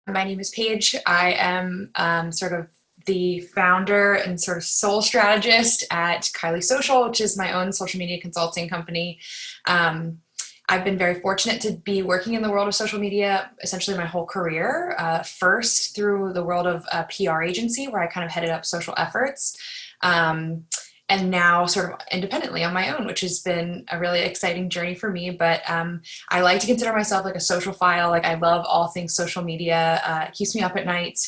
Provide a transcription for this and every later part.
My name is Paige. I am sort of the founder and sort of sole strategist at Kylie Social, which is my own social media consulting company. Um, I've been very fortunate to be working in the world of social media essentially my whole career. First through the world of a PR agency where I kind of headed up social efforts. Um, and now sort of independently on my own, which has been a really exciting journey for me. But I like to consider myself like a social file. Like I love all things social media. It keeps me up at night.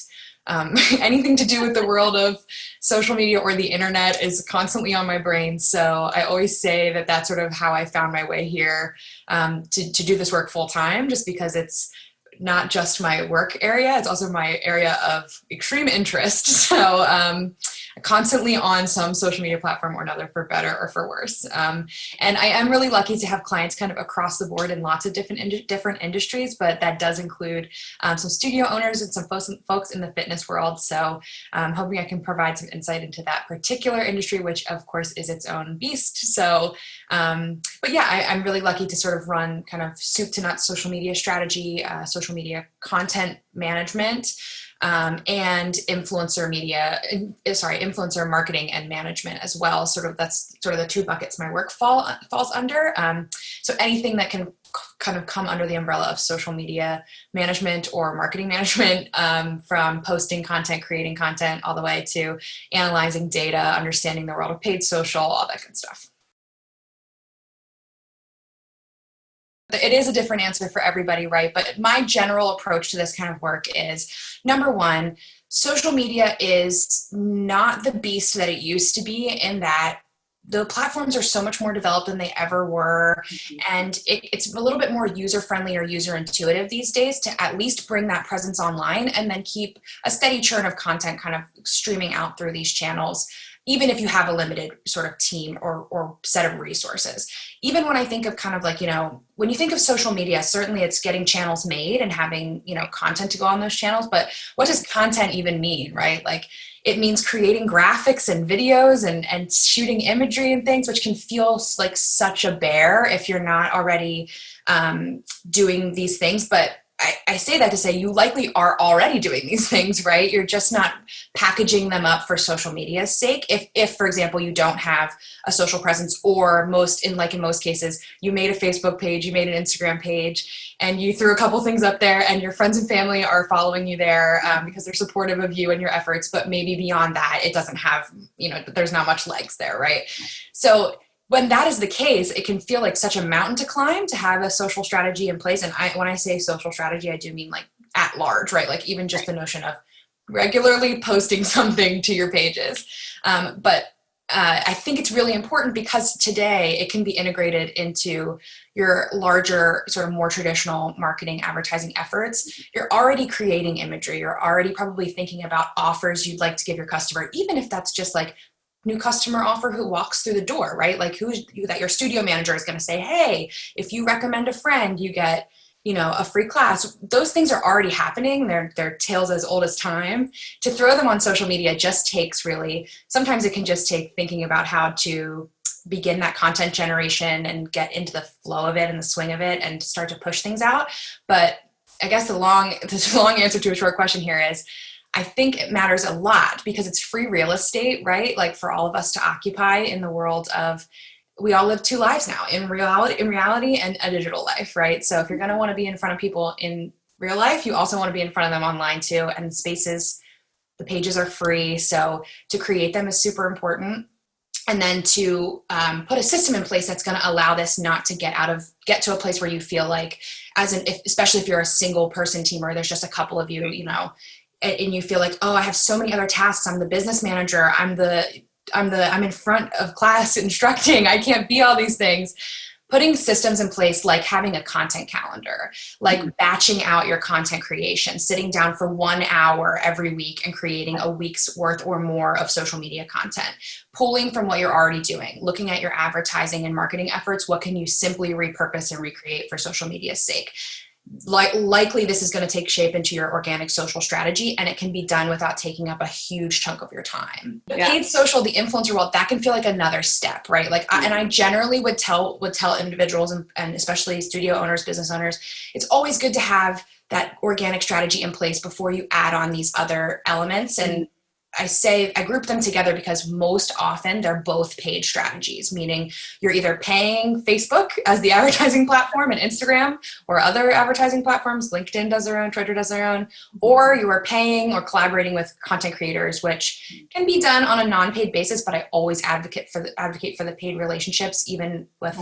Anything to do with the world of social media or the internet is constantly on my brain. So I always say that that's sort of how I found my way here to do this work full time, just because it's not just my work area, it's also my area of extreme interest. So constantly on some social media platform or another, for better or for worse. And I am really lucky to have clients kind of across the board in lots of different industries, but that does include some studio owners and some folks in the fitness world. So I'm hoping I can provide some insight into that particular industry, which of course is its own beast. So, but yeah, I'm really lucky to sort of run kind of soup to nuts social media strategy, social media content management, and influencer marketing and management as well. Sort of that's sort of the two buckets my work falls under. So anything that can kind of come under the umbrella of social media management or marketing management, from posting content, creating content, all the way to analyzing data, understanding the world of paid social, all that good stuff. It is a different answer for everybody, right? But my general approach to this kind of work is, number one, social media is not the beast that it used to be, in that the platforms are so much more developed than they ever were. And it's a little bit more user friendly or user intuitive these days to at least bring that presence online and then keep a steady churn of content kind of streaming out through these channels, even if you have a limited sort of team or set of resources. Even when I think of kind of like, when you think of social media, certainly it's getting channels made and having, content to go on those channels. But what does content even mean, right? Like it means creating graphics and videos and shooting imagery and things, which can feel like such a bear if you're not already doing these things. But I say that to say you likely are already doing these things, right? You're just not packaging them up for social media's sake. If, for example, you don't have a social presence, or in most cases, you made a Facebook page, you made an Instagram page, and you threw a couple things up there, and your friends and family are following you there because they're supportive of you and your efforts. But maybe beyond that, it doesn't have, there's not much legs there, right? So when that is the case, it can feel like such a mountain to climb to have a social strategy in place. And when I say social strategy, I do mean like at large, right? Like even just the notion of regularly posting something to your pages. But I think it's really important because today it can be integrated into your larger, sort of more traditional marketing advertising efforts. You're already creating imagery. You're already probably thinking about offers you'd like to give your customer, even if that's just like new customer offer who walks through the door, right? Like that your studio manager is going to say, hey, if you recommend a friend, you get, a free class. Those things are already happening. They're tales as old as time. To throw them on social media just takes sometimes it can just take thinking about how to begin that content generation and get into the flow of it and the swing of it and start to push things out. But I guess the long answer to a short question here is, I think it matters a lot because it's free real estate, right? Like for all of us to occupy in the world of, we all live two lives now, in reality and a digital life, right? So if you're going to want to be in front of people in real life, you also want to be in front of them online too. And the pages are free. So to create them is super important. And then to put a system in place that's going to allow this not to get to a place where you feel like, especially if you're a single person team or there's just a couple of you, and you feel like, oh, I have so many other tasks. I'm the business manager. I'm in front of class instructing. I can't be all these things. Putting systems in place, like having a content calendar, like batching out your content creation, sitting down for 1 hour every week and creating a week's worth or more of social media content, pulling from what you're already doing, looking at your advertising and marketing efforts. What can you simply repurpose and recreate for social media's sake? likely this is going to take shape into your organic social strategy, and it can be done without taking up a huge chunk of your time. Yeah. Paid social, the influencer world, that can feel like another step, right? Like, and I generally would tell individuals and especially studio owners, business owners, it's always good to have that organic strategy in place before you add on these other elements. And I group them together because most often they're both paid strategies, meaning you're either paying Facebook as the advertising platform and Instagram or other advertising platforms, LinkedIn does their own, Twitter does their own, or you are paying or collaborating with content creators, which can be done on a non-paid basis, but I always advocate for the paid relationships, even with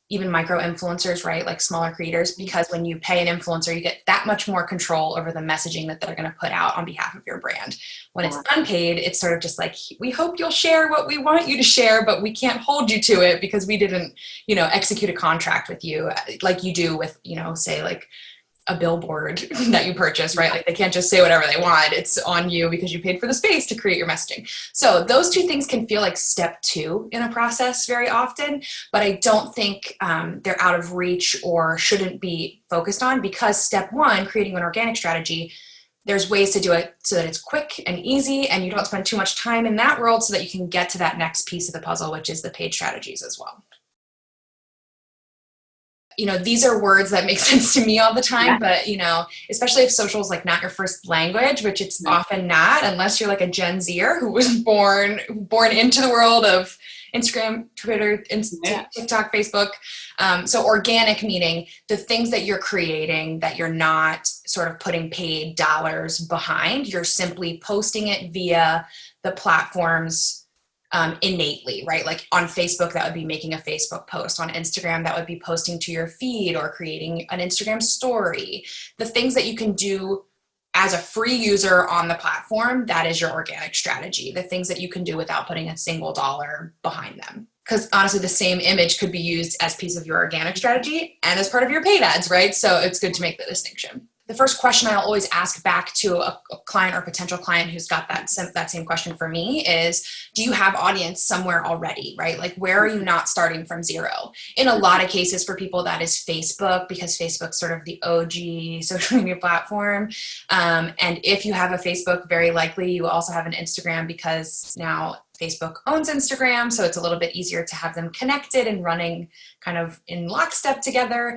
even micro influencers, right? Like smaller creators, because when you pay an influencer, you get that much more control over the messaging that they're going to put out on behalf of your brand. When it's unpaid, it's sort of just like, we hope you'll share what we want you to share, but we can't hold you to it because we didn't, execute a contract with you like you do with, say like a billboard that you purchase, right? Like they can't just say whatever they want. It's on you because you paid for the space to create your messaging. So those two things can feel like step 2 in a process very often, but I don't think they're out of reach or shouldn't be focused on, because step 1, creating an organic strategy, there's ways to do it so that it's quick and easy and you don't spend too much time in that world, so that you can get to that next piece of the puzzle, which is the paid strategies as well. These are words that make sense to me all the time, but, especially if social is like not your first language, which it's often not, unless you're like a Gen Zer who was born into the world of Instagram, Twitter, TikTok, Facebook. So organic, meaning the things that you're creating that you're not sort of putting paid dollars behind, you're simply posting it via the platforms innately, right? Like on Facebook, that would be making a Facebook post. On Instagram, that would be posting to your feed or creating an Instagram story. The things that you can do as a free user on the platform, that is your organic strategy. The things that you can do without putting a single dollar behind them. Because honestly, the same image could be used as piece of your organic strategy and as part of your paid ads, right? So it's good to make the distinction. The first question I'll always ask back to a client or potential client who's got that same question for me is, do you have audience somewhere already, right? Like, where are you not starting from zero? In a lot of cases for people, that is Facebook, because Facebook's sort of the OG social media platform. And if you have a Facebook, very likely you also have an Instagram, because now Facebook owns Instagram, so it's a little bit easier to have them connected and running kind of in lockstep together.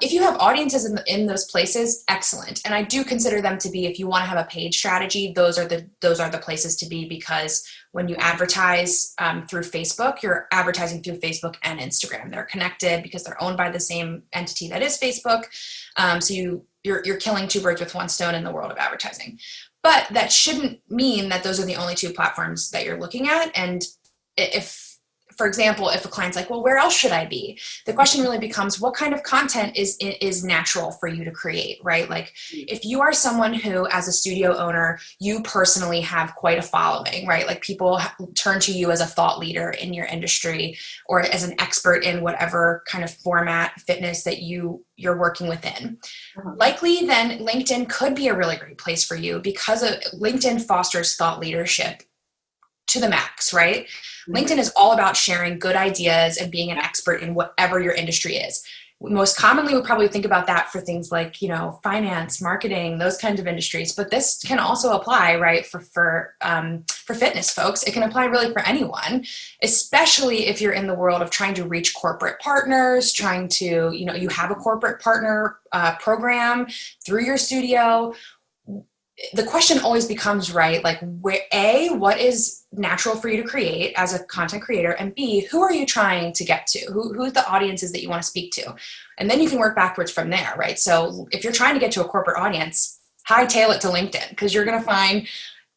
If you have audiences in those places, excellent. And I do consider them to be, if you want to have a paid strategy, those are the places to be, because when you advertise through Facebook, you're advertising through Facebook and Instagram. They're connected because they're owned by the same entity that is Facebook. So you're killing 2 birds with 1 stone in the world of advertising. But that shouldn't mean that those are the only 2 platforms that you're looking at. And if, for example, if a client's like, well, where else should I be? The question really becomes, what kind of content is natural for you to create, right? Like, if you are someone who, as a studio owner, you personally have quite a following, right? Like, people turn to you as a thought leader in your industry or as an expert in whatever kind of format, fitness that you're working within. Likely then LinkedIn could be a really great place for you, because LinkedIn fosters thought leadership to the max, right? LinkedIn is all about sharing good ideas and being an expert in whatever your industry is. Most commonly, we probably think about that for things like, finance, marketing, those kinds of industries. But this can also apply, right, for fitness folks. It can apply really for anyone, especially if you're in the world of trying to reach corporate partners, trying to, you have a corporate partner program through your studio. The question always becomes, right, like, what is natural for you to create as a content creator, and B, who are you trying to get to? Who's the audiences that you want to speak to? And then you can work backwards from there, right? So if you're trying to get to a corporate audience, hightail it to LinkedIn, because you're going to find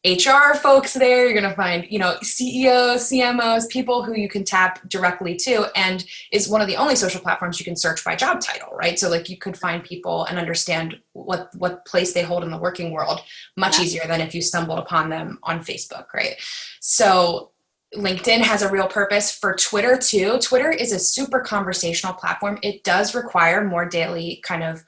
HR folks there, you're going to find, CEOs, CMOs, people who you can tap directly to, and is one of the only social platforms you can search by job title, right? So like, you could find people and understand what place they hold in the working world much easier than if you stumbled upon them on Facebook, right? So LinkedIn has a real purpose. For Twitter too. Twitter is a super conversational platform. It does require more daily kind of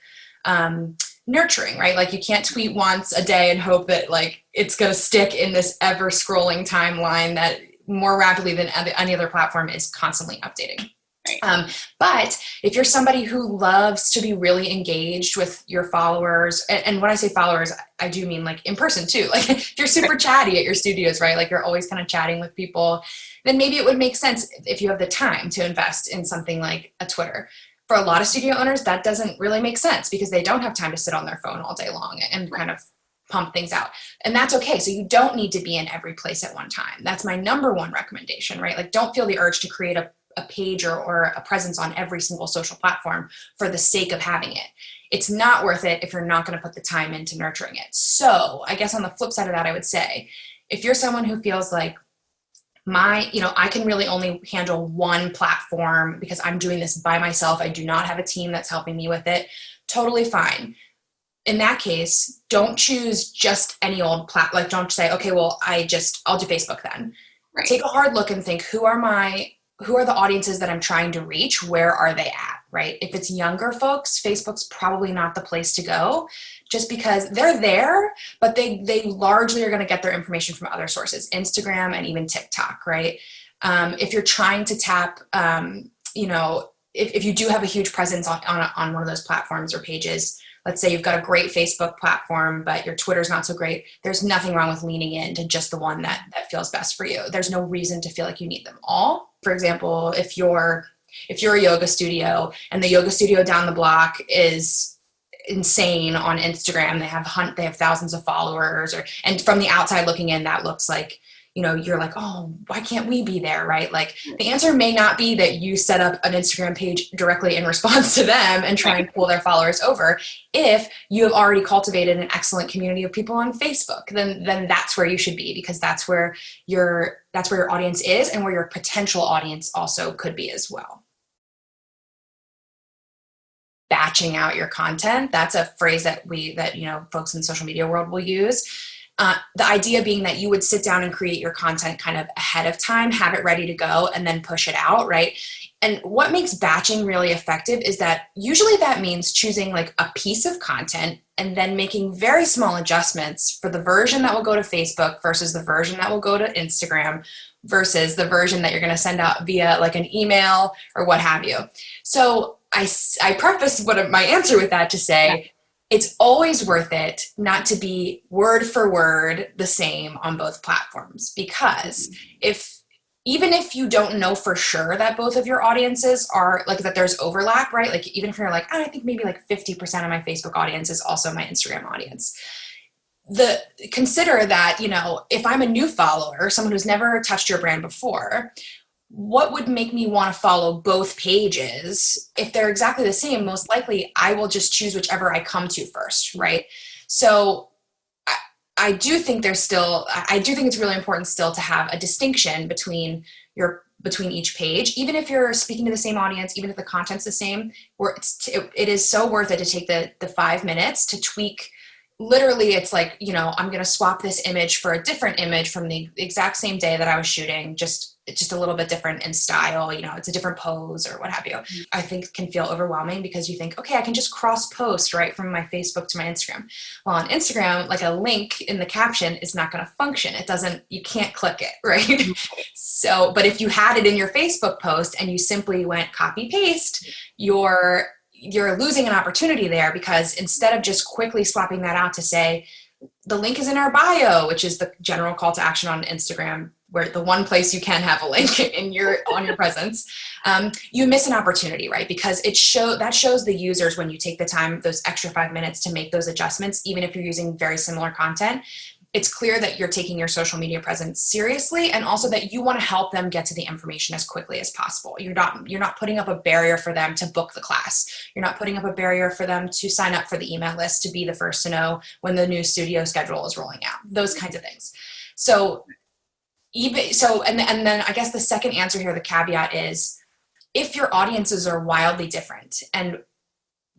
nurturing, right? Like, you can't tweet once a day and hope that like it's going to stick in this ever scrolling timeline that more rapidly than any other platform is constantly updating. Right. But if you're somebody who loves to be really engaged with your followers, and when I say followers, I do mean like in person too. Like if you're super chatty at your studios, right? Like you're always kind of chatting with people, then maybe it would make sense if you have the time to invest in something like a Twitter. For a lot of studio owners, that doesn't really make sense because they don't have time to sit on their phone all day long and kind of pump things out. And that's okay. So you don't need to be in every place at one time. That's my number one recommendation, right? Like don't feel the urge to create a page or a presence on every single social platform for the sake of having it. It's not worth it if you're not going to put the time into nurturing it. So I guess on the flip side of that, I would say, if you're someone who feels like I can really only handle one platform because I'm doing this by myself, I do not have a team that's helping me with it, totally fine. In that case, don't choose just any old like don't say, okay, well, I'll do Facebook then. Right. Take a hard look and think, who are the audiences that I'm trying to reach? Where are they at, right? If it's younger folks, Facebook's probably not the place to go just because they're there, but they largely are going to get their information from other sources, Instagram and even TikTok, right? If you're trying to tap, if you do have a huge presence on one of those platforms or pages, let's say you've got a great Facebook platform, but your Twitter's not so great. There's nothing wrong with leaning into just the one that feels best for you. There's no reason to feel like you need them all. For example, if you're a yoga studio and the yoga studio down the block is insane on Instagram, they have thousands of followers, and from the outside looking in, that looks like, you're like, oh, why can't we be there, right? Like the answer may not be that you set up an Instagram page directly in response to them and try and pull their followers over. If you have already cultivated an excellent community of people on Facebook, then that's where you should be, because that's where your audience is and where your potential audience also could be as well. Batching out your content, that's a phrase that folks in the social media world will use. The idea being that you would sit down and create your content kind of ahead of time, have it ready to go, and then push it out, right? And what makes batching really effective is that usually that means choosing like a piece of content and then making very small adjustments for the version that will go to Facebook versus the version that will go to Instagram versus the version that you're going to send out via like an email or what have you. So I preface my answer with that to say, it's always worth it not to be word for word the same on both platforms, because even if you don't know for sure that both of your audiences are like that, there's overlap, right? Like even if you're like, I think maybe like 50% of my Facebook audience is also my Instagram audience. Consider that, if I'm a new follower, someone who's never touched your brand before, what would make me want to follow both pages? If they're exactly the same, most likely I will just choose whichever I come to first, right? So I do think it's really important still to have a distinction between each page, even if you're speaking to the same audience, even if the content's the same, it is so worth it to take the 5 minutes to tweak. Literally, it's like, I'm going to swap this image for a different image from the exact same day that I was shooting, it's just a little bit different in style, it's a different pose or what have you. I think can feel overwhelming because you think, okay, I can just cross post right from my Facebook to my Instagram. Well, on Instagram, like a link in the caption is not going to function. You can't click it, right? So, but if you had it in your Facebook post and you simply went copy paste, you're losing an opportunity there, because instead of just quickly swapping that out to say, the link is in our bio, which is the general call to action on Instagram, where the one place you can have a link on your presence, you miss an opportunity, right? Because that shows the users, when you take the time, those extra 5 minutes to make those adjustments, even if you're using very similar content, it's clear that you're taking your social media presence seriously, and also that you want to help them get to the information as quickly as possible. You're not putting up a barrier for them to book the class. You're not putting up a barrier for them to sign up for the email list, to be the first to know when the new studio schedule is rolling out, those kinds of things. And then I guess the second answer here, the caveat is, if your audiences are wildly different, and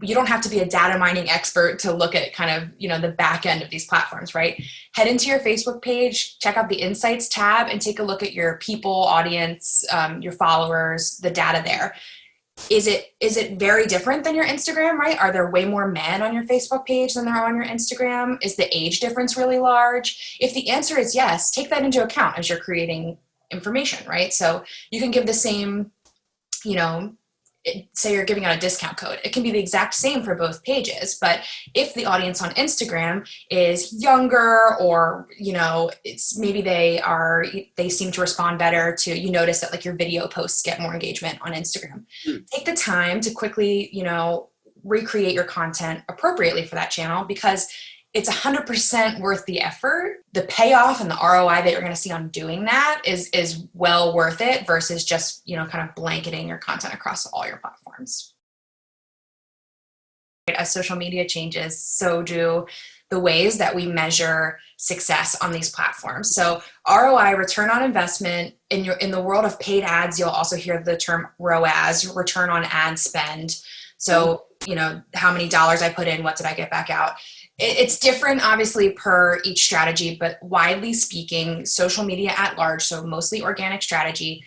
you don't have to be a data mining expert to look at kind of, the back end of these platforms, right? Head into your Facebook page, check out the Insights tab, and take a look at your people, audience, your followers, the data there. Is it very different than your Instagram, right? Are there way more men on your Facebook page than there are on your Instagram? Is the age difference really large? If the answer is yes, take that into account as you're creating information, right? So you can give the same you know, say you're giving out a discount code, it can be the exact same for both pages. But if the audience on Instagram is younger, or, you know, it's maybe they seem to respond better to, you notice that like your video posts get more engagement on Instagram. Take the time to quickly, you know, recreate your content appropriately for that channel, because it's 100% worth the effort. The payoff and the ROI that you're going to see on doing that is well worth it, versus just, you know, kind of blanketing your content across all your platforms. As social media changes, so do the ways that we measure success on these platforms. So ROI, return on investment, in the world of paid ads, you'll also hear the term ROAS, return on ad spend. So, you know, how many dollars I put in, what did I get back out? It's different, obviously, per each strategy, but widely speaking, social media at large, so mostly organic strategy,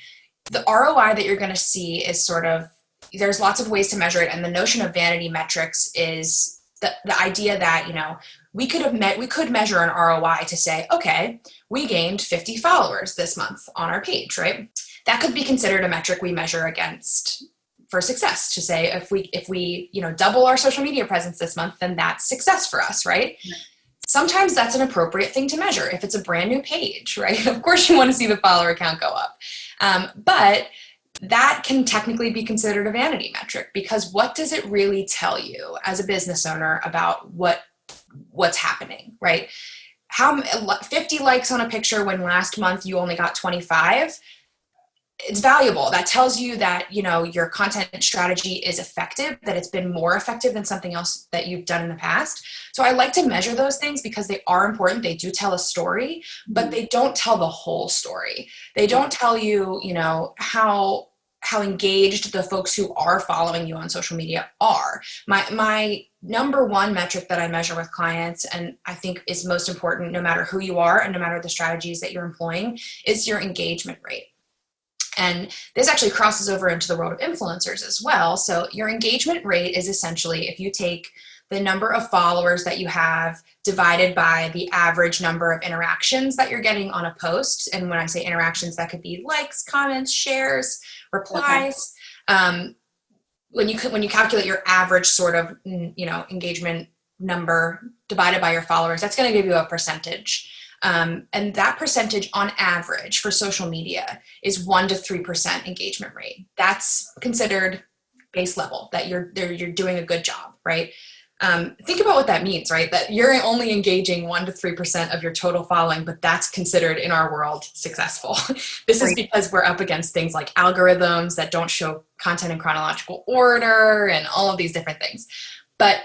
the ROI that you're going to see is sort of, there's lots of ways to measure it. And the notion of vanity metrics is the idea that, you know, we could measure an ROI to say, okay, we gained 50 followers this month on our page, right? That could be considered a metric we measure against for success, to say if we you know, double our social media presence this month, then that's success for us, right? Sometimes that's an appropriate thing to measure if it's a brand new page, right? Of course you want to see the follower count go up, but that can technically be considered a vanity metric, because what does it really tell you as a business owner about what's happening, right? How 50 likes on a picture when last month you only got 25, it's valuable. That tells you that, you know, your content strategy is effective, that it's been more effective than something else that you've done in the past. So I like to measure those things because they are important. They do tell a story, but they don't tell the whole story. They don't tell you, you know, how engaged the folks who are following you on social media are. My number one metric that I measure with clients, and I think is most important no matter who you are and no matter the strategies that you're employing, is your engagement rate. And this actually crosses over into the world of influencers as well. So your engagement rate is essentially, if you take the number of followers that you have divided by the average number of interactions that you're getting on a post. And when I say interactions, that could be likes, comments, shares, replies. Okay. When you calculate your average sort of, you know, engagement number divided by your followers, that's going to give you a percentage. And that percentage on average for social media is 1 to 3% engagement rate. That's considered base level, that you're doing a good job, right? Think about what that means, right? That you're only engaging 1 to 3% of your total following, but that's considered in our world successful. This is because we're up against things like algorithms that don't show content in chronological order and all of these different things. But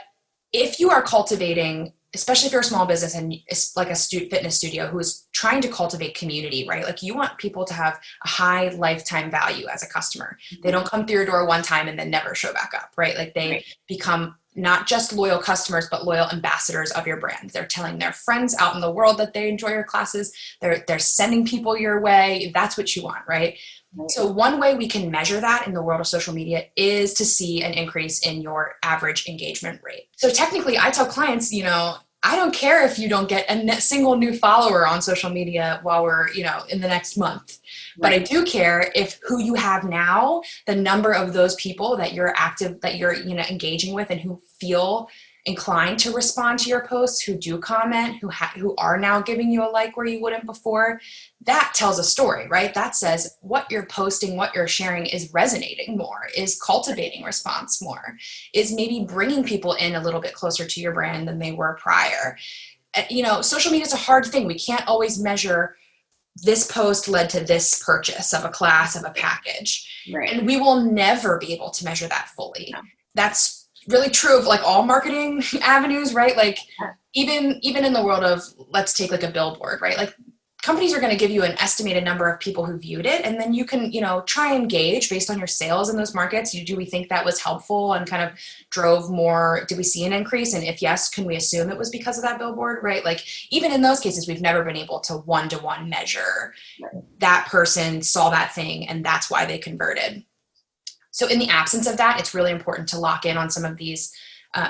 if you are cultivating, especially if you're a small business and it's like a fitness studio who is trying to cultivate community, right? Like you want people to have a high lifetime value as a customer. They don't come through your door one time and then never show back up, right? Like they become not just loyal customers, but loyal ambassadors of your brand. They're telling their friends out in the world that they enjoy your classes. They're sending people your way. That's what you want, right? So one way we can measure that in the world of social media is to see an increase in your average engagement rate. So technically I tell clients, you know, I don't care if you don't get a single new follower on social media while we're, you know, in the next month. But I do care if who you have now, the number of those people that you're you know, engaging with and who feel inclined to respond to your posts, who do comment, who are now giving you a like where you wouldn't before, that tells a story, right? That says what you're posting, what you're sharing is resonating more, is cultivating response more, is maybe bringing people in a little bit closer to your brand than they were prior. You know, social media is a hard thing. We can't always measure this post led to this purchase of a class, of a package. Right. And we will never be able to measure that fully. No. That's really true of like all marketing avenues, right? Like even in the world of, let's take like a billboard, right? Like companies are going to give you an estimated number of people who viewed it. And then you can, you know, try and gauge based on your sales in those markets. Do we think that was helpful and kind of drove more? Did we see an increase? And if yes, can we assume it was because of that billboard, right? Like even in those cases, we've never been able to one-to-one measure that person saw that thing and that's why they converted. So in the absence of that, it's really important to lock in on some of these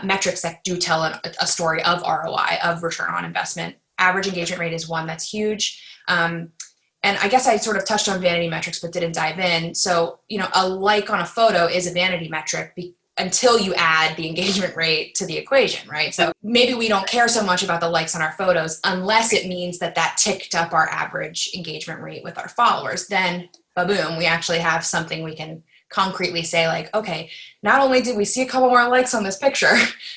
metrics that do tell a story of ROI, of return on investment. Average engagement rate is one that's huge. and I guess I sort of touched on vanity metrics, but didn't dive in. So, a like on a photo is a vanity metric until you add the engagement rate to the equation, right? So maybe we don't care so much about the likes on our photos unless it means that ticked up our average engagement rate with our followers. Then, boom, we actually have something we can concretely say, like, okay, not only did we see a couple more likes on this picture,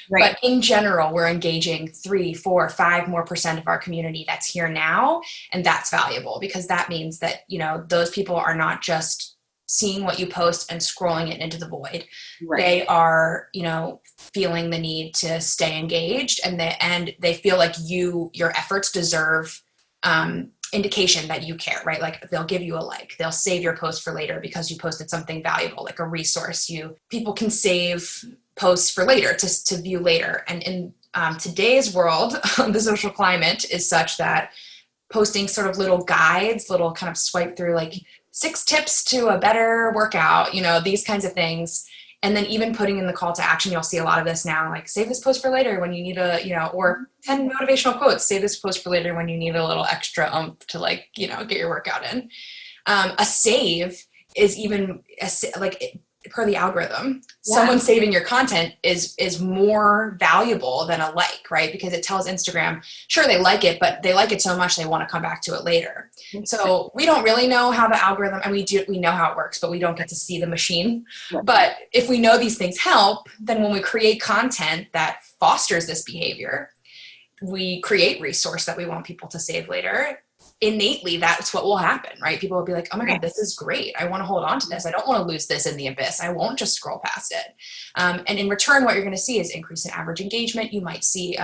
but in general, we're engaging 3, 4, 5 more % of our community that's here now. And that's valuable because that means that, those people are not just seeing what you post and scrolling it into the void. They are, feeling the need to stay engaged, and they feel like your efforts deserve indication that you care, right? Like they'll give you a like, they'll save your post for later because you posted something valuable, like a resource. People can save posts for later to view later. And in today's world, the social climate is such that posting sort of little guides, little kind of swipe through, like 6 tips to a better workout, these kinds of things. And then even putting in the call to action, you'll see a lot of this now, like save this post for later when you need or 10 motivational quotes, save this post for later when you need a little extra oomph to get your workout in. A save is even per the algorithm, someone saving your content is more valuable than a like, right? Because it tells Instagram, sure, they like it, but they like it so much they want to come back to it later. So we don't really know how the algorithm, and we know how it works, but we don't get to see the machine. But if we know these things help, then when we create content that fosters this behavior, we create resource that we want people to save later. Innately, that's what will happen, right? People will be like, oh my God, this is great. I want to hold on to this. I don't want to lose this in the abyss. I won't just scroll past it. And in return, what you're going to see is increase in average engagement. You might see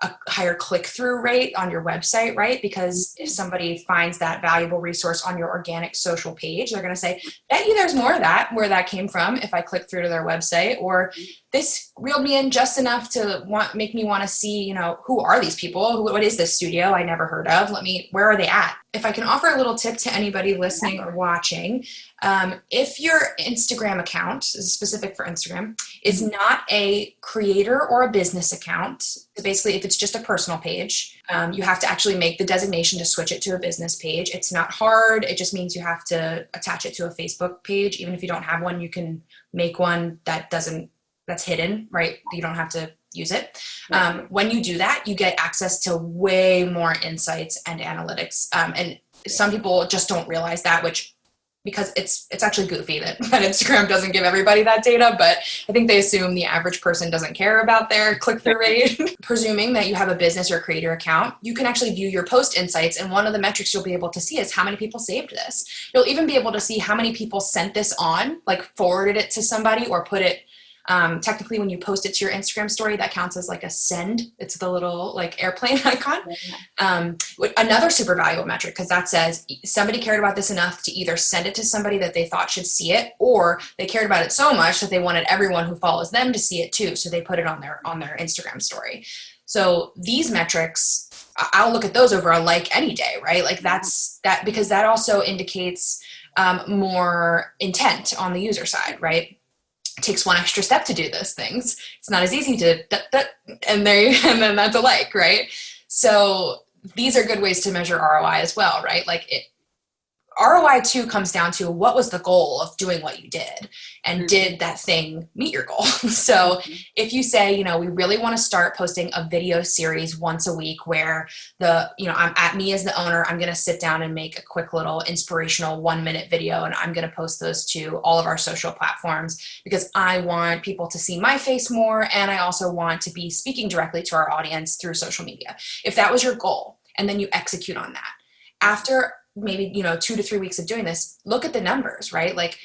a higher click-through rate on your website, right? Because if somebody finds that valuable resource on your organic social page, they're going to say, bet you there's more of that, where that came from if I click through to their website, or this reeled me in just enough to make me want to see, who are these people? What is this studio I never heard of? Where are they at? If I can offer a little tip to anybody listening or watching, if your Instagram account, this is specific for Instagram, is not a creator or a business account, so basically if it's just a personal page, you have to actually make the designation to switch it to a business page. It's not hard. It just means you have to attach it to a Facebook page. Even if you don't have one, you can make one that's hidden, right? You don't have to use it. When you do that, you get access to way more insights and analytics. And some people just don't realize that, because it's actually goofy that Instagram doesn't give everybody that data, but I think they assume the average person doesn't care about their click-through rate. Presuming that you have a business or creator account, you can actually view your post insights, and one of the metrics you'll be able to see is how many people saved this. You'll even be able to see how many people sent this on, like forwarded it to somebody or put it. Technically, when you post it to your Instagram story, that counts as like a send. It's the little like airplane icon. Another super valuable metric, because that says somebody cared about this enough to either send it to somebody that they thought should see it, or they cared about it so much that they wanted everyone who follows them to see it too. So they put it on their Instagram story. So these metrics, I'll look at those over a like any day, right? Like that's because that also indicates more intent on the user side, right? It takes one extra step to do those things. It's not as easy to and then that's a like, right? So these are good ways to measure ROI as well, right? Like ROI too comes down to what was the goal of doing what you did, and did that thing meet your goal? So if you say, we really want to start posting a video series once a week where I'm at me as the owner, I'm going to sit down and make a quick little inspirational 1-minute video, and I'm going to post those to all of our social platforms because I want people to see my face more, and I also want to be speaking directly to our audience through social media. If that was your goal, and then you execute on that, after maybe 2 to 3 weeks of doing this, look at the numbers, right? Like,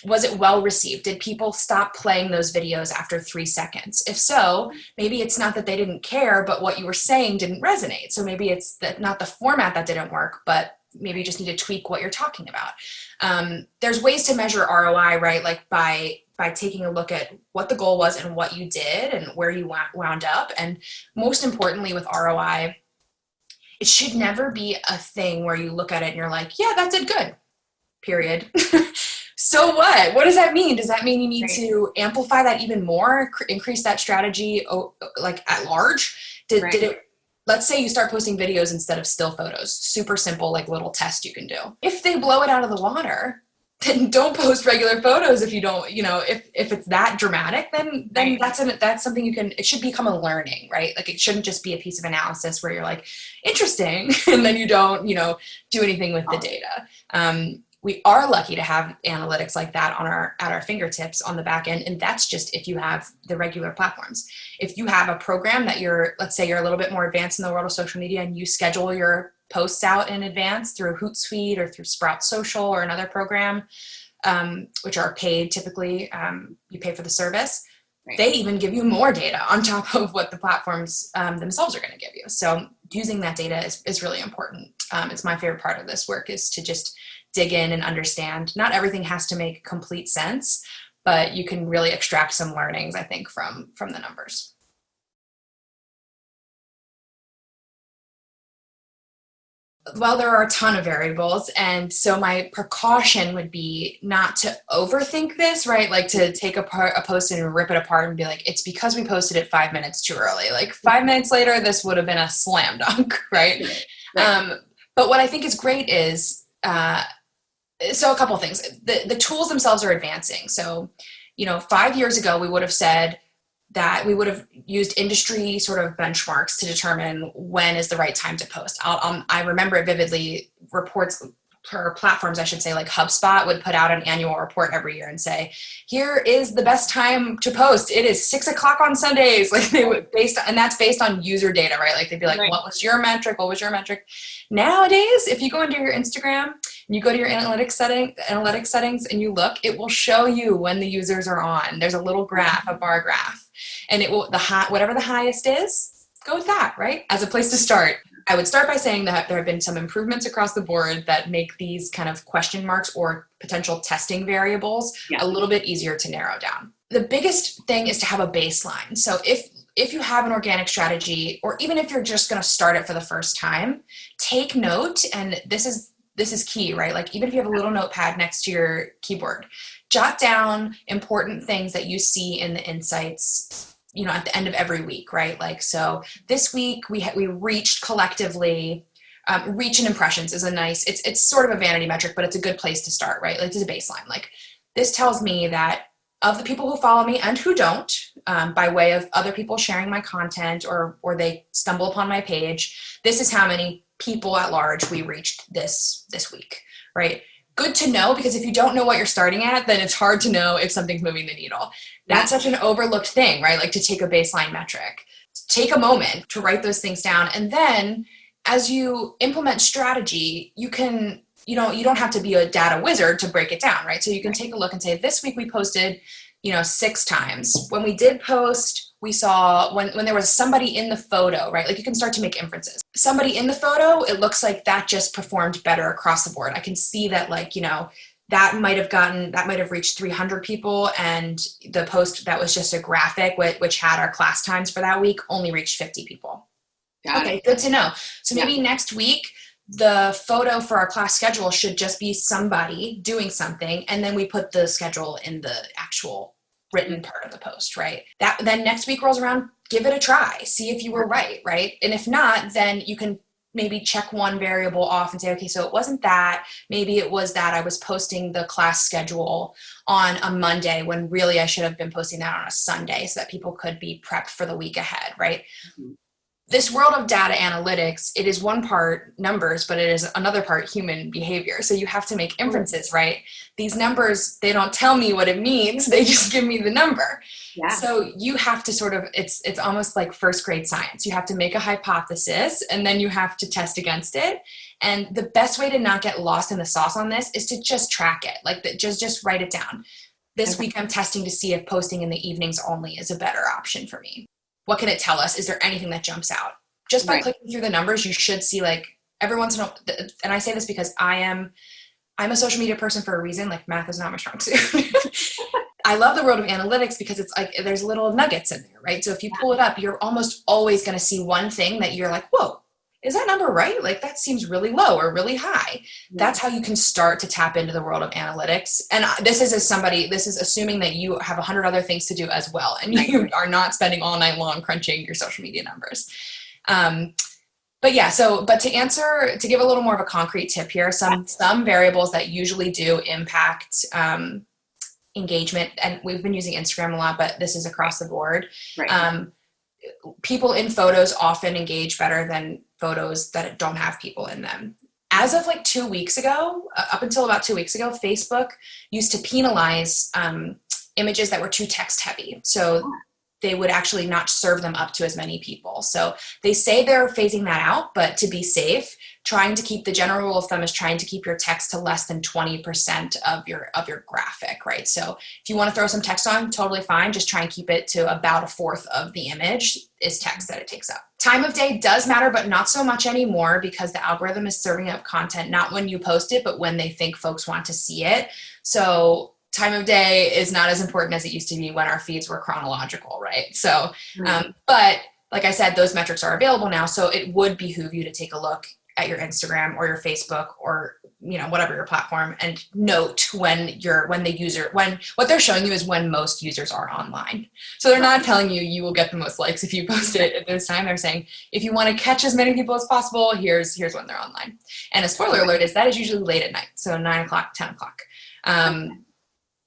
was it well received? Did people stop playing those videos after 3 seconds? If so, maybe it's not that they didn't care, but what you were saying didn't resonate. So maybe it's not the format that didn't work, but maybe you just need to tweak what you're talking about. There's ways to measure ROI, right? Like by taking a look at what the goal was and what you did and where you wound up. And most importantly with ROI, it should never be a thing where you look at it and you're like, yeah, that did good, period. So what? What does that mean? Does that mean you need to amplify that even more, increase that strategy like at large? Did it let's say you start posting videos instead of still photos. Super simple, like little test you can do. If they blow it out of the water, then don't post regular photos. If you don't, if it's that dramatic, then Right. that's something you can, it should become a learning, right? Like it shouldn't just be a piece of analysis where you're like, interesting, and then you don't, do anything with the data. We are lucky to have analytics like that at our fingertips on the back end. And that's just if you have the regular platforms. If you have a program that let's say you're a little bit more advanced in the world of social media and you schedule your posts out in advance through Hootsuite or through Sprout Social or another program, which are paid typically, you pay for the service. Right. They even give you more data on top of what the platforms themselves are going to give you. So using that data is really important. It's my favorite part of this work, is to just dig in and understand. Not everything has to make complete sense, but you can really extract some learnings, I think, from the numbers. Well, there are a ton of variables. And so my precaution would be not to overthink this, right? Like to take a post and rip it apart and be like, it's because we posted it 5 minutes too early. Like 5 minutes later, this would have been a slam dunk, right? But what I think is great is, so a couple of things. The tools themselves are advancing. So, 5 years ago, we would have said that we would have used industry sort of benchmarks to determine when is the right time to post. I remember it vividly. Reports or platforms, I should say, like HubSpot would put out an annual report every year and say, here is the best time to post. It is 6:00 on Sundays. Like they would and that's based on user data, right? Like they'd be like, right. What was your metric? What was your metric? Nowadays, if you go into your Instagram and you go to your analytics settings and you look, it will show you when the users are on. There's a little graph, a bar graph, and it will, whatever the highest is, go with that, right? As a place to start. I would start by saying that there have been some improvements across the board that make these kind of question marks or potential testing variables a little bit easier to narrow down. The biggest thing is to have a baseline. So if you have an organic strategy, or even if you're just going to start it for the first time, take note. And this is key, right? Like even if you have a little notepad next to your keyboard, jot down important things that you see in the insights, at the end of every week, right? Like, so this week we reached collectively, reach and impressions is a nice, it's sort of a vanity metric, but it's a good place to start, right? Like it's a baseline. Like this tells me that of the people who follow me and who don't, by way of other people sharing my content or they stumble upon my page, this is how many people at large we reached this week, right? Good to know, because if you don't know what you're starting at, then it's hard to know if something's moving the needle. That's such an overlooked thing, right? Like to take a baseline metric. Take a moment to write those things down. And then as you implement strategy, you can, you don't have to be a data wizard to break it down, right? So you can take a look and say, this week we posted, 6 times. When we did post, we saw when there was somebody in the photo, right? Like you can start to make inferences. Somebody in the photo, it looks like that just performed better across the board. I can see that, like, that might have reached 300 people, and the post that was just a graphic which had our class times for that week only reached 50 people. Okay, good to know. So maybe next week, the photo for our class schedule should just be somebody doing something, and then we put the schedule in the actual written part of the post, right? Then next week rolls around, give it a try, see if you were right? And if not, then you can maybe check one variable off and say, okay, so it wasn't that, maybe it was that I was posting the class schedule on a Monday when really I should have been posting that on a Sunday so that people could be prepped for the week ahead, right? Mm-hmm. This world of data analytics, it is one part numbers, but it is another part human behavior. So you have to make inferences, right? These numbers, they don't tell me what it means. They just give me the number. Yeah. So you have to sort of, it's almost like first grade science. You have to make a hypothesis and then you have to test against it. And the best way to not get lost in the sauce on this is to just track it. Like just write it down. This week I'm testing to see if posting in the evenings only is a better option for me. What can it tell us? Is there anything that jumps out? Just by clicking through the numbers, you should see, like, every once in a while, and I say this because I'm a social media person for a reason. Like, math is not my strong suit. I love the world of analytics because it's like there's little nuggets in there, right? So if you pull it up, you're almost always going to see one thing that you're like, whoa, is that number right? Like that seems really low or really high. Yeah. That's how you can start to tap into the world of analytics. And this is assuming that you have 100 other things to do as well. And you are not spending all night long crunching your social media numbers. But yeah, but to give a little more of a concrete tip here, some variables that usually do impact engagement, and we've been using Instagram a lot, but this is across the board. Right. People in photos often engage better than photos that don't have people in them. As of like 2 weeks ago, up until about 2 weeks ago, Facebook used to penalize images that were too text heavy. So they would actually not serve them up to as many people. So they say they're phasing that out, but to be safe, the general rule of thumb is trying to keep your text to less than 20% of your graphic, right? So if you want to throw some text on, totally fine. Just try and keep it to about a fourth of the image is text that it takes up. Time of day does matter, but not so much anymore, because the algorithm is serving up content not when you post it, but when they think folks want to see it. So time of day is not as important as it used to be when our feeds were chronological, right? So, but like I said, those metrics are available now. So it would behoove you to take a look at your Instagram or your Facebook or, whatever your platform, and note when what they're showing you is when most users are online. So they're not telling you will get the most likes if you post it at this time. They're saying, if you want to catch as many people as possible, here's when they're online. And a spoiler alert is that is usually late at night. So 9 o'clock, 10 o'clock.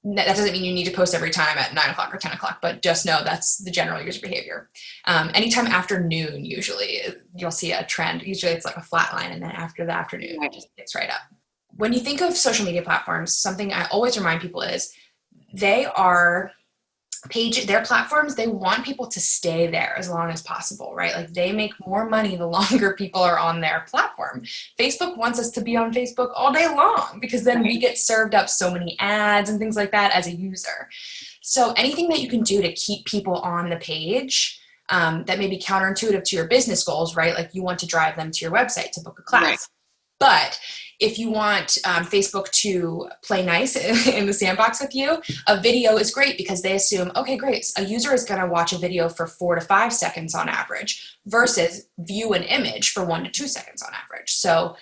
That doesn't mean you need to post every time at 9 o'clock or 10 o'clock, but just know that's the general user behavior. Anytime after noon, usually you'll see a trend. Usually it's like a flat line, and then after the afternoon, it just gets right up. When you think of social media platforms, something I always remind people is their platforms, they want people to stay there as long as possible, right? Like, they make more money the longer people are on their platform. Facebook wants us to be on Facebook all day long, because then we get served up so many ads and things like that as a user. So anything that you can do to keep people on the page that may be counterintuitive to your business goals, right? Like, you want to drive them to your website to book a class. Right. But if you want Facebook to play nice in the sandbox with you, a video is great, because they assume, okay, great, a user is going to watch a video for 4 to 5 seconds on average versus view an image for 1 to 2 seconds on average. So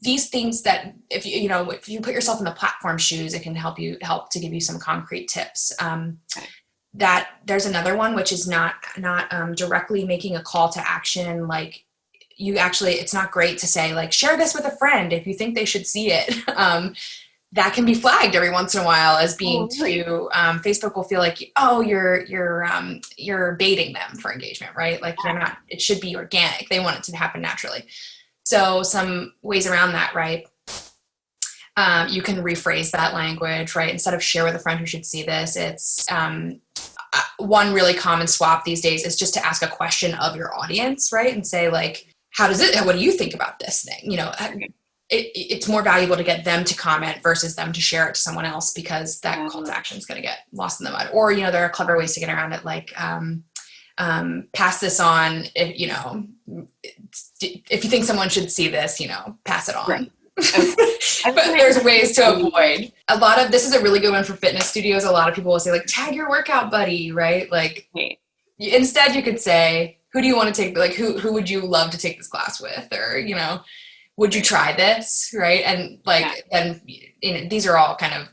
these things that if you put yourself in the platform shoes, it can help to give you some concrete tips. That there's another one, which is not directly making a call to action, like, it's not great to say, like, share this with a friend if you think they should see it. That can be flagged every once in a while as being Facebook will feel like, oh, you're baiting them for engagement, right? Like, you're not, it should be organic. They want it to happen naturally. So some ways around that, right? You can rephrase that language, right? Instead of share with a friend who should see this, it's, one really common swap these days is just to ask a question of your audience, right? And say, like, what do you think about this thing? It's more valuable to get them to comment versus them to share it to someone else, because that call to action is going to get lost in the mud. Or, there are clever ways to get around it, like pass this on. If you think someone should see this, pass it on. Right. But there's ways to avoid a lot of this. Is a really good one for fitness studios. A lot of people will say, like, tag your workout buddy, right? Like, instead you could say, who do you want to take? Like, who would you love to take this class with? Or, would you try this? Right. And then these are all kind of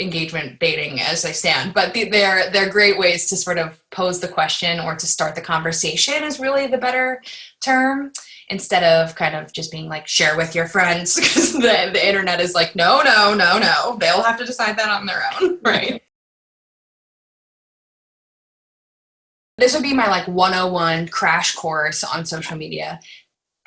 engagement baiting as they stand, but they're great ways to sort of pose the question or to start the conversation is really the better term, instead of kind of just being like, share with your friends, because the internet is like, no, they'll have to decide that on their own, right? This would be my 101 crash course on social media.